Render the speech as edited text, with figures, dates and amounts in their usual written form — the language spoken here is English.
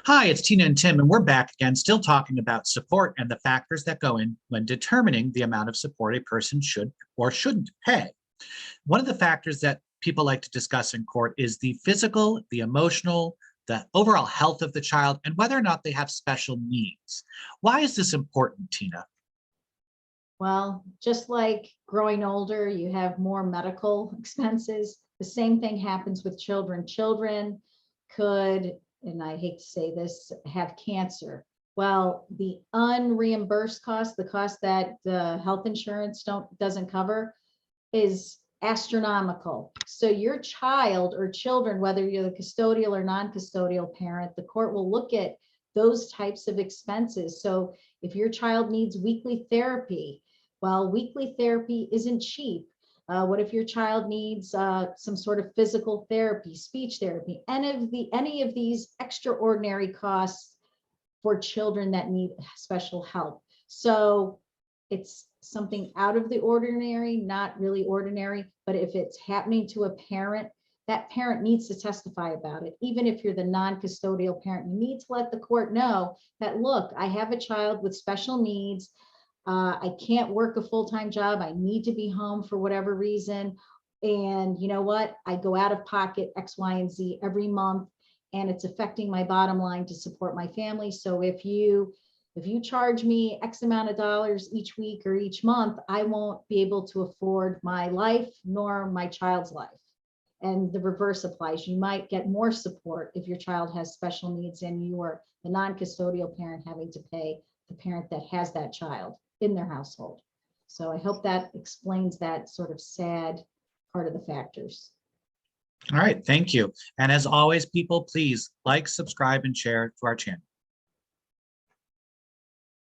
Hi, it's Tina and Tim, and we're back again, still talking about support and the factors that go in when determining the amount of support a person should or shouldn't pay. One of the factors that people like to discuss in court is the physical, the emotional, the overall health of the child, and whether or not they have special needs. Why is this important, Tina? Well, just like growing older, you have more medical expenses. The same thing happens with children. Children could, and I hate to say this, have cancer. Well, the unreimbursed cost, the cost that the health insurance doesn't cover, is astronomical. So your child or children, whether you're the custodial or non-custodial parent, the court will look at those types of expenses. So if your child needs weekly therapy, well, weekly therapy isn't cheap. What if your child needs some sort of physical therapy, speech therapy, any of these extraordinary costs for children that need special help? So it's something out of the ordinary, not really ordinary, but if it's happening to a parent, that parent needs to testify about it. Even if you're the non-custodial parent, you need to let the court know that, look, I have a child with special needs. I can't work a full-time job. I need to be home for whatever reason. And you know what? I go out of pocket X, Y, and Z every month, and it's affecting my bottom line to support my family. So if you charge me X amount of dollars each week or each month, I won't be able to afford my life nor my child's life. And the reverse applies. You might get more support if your child has special needs and you are the non-custodial parent having to pay the parent that has that child in their household. So I hope that explains that sort of sad part of the factors. All right, thank you. And as always, people, please like, subscribe, and share to our channel.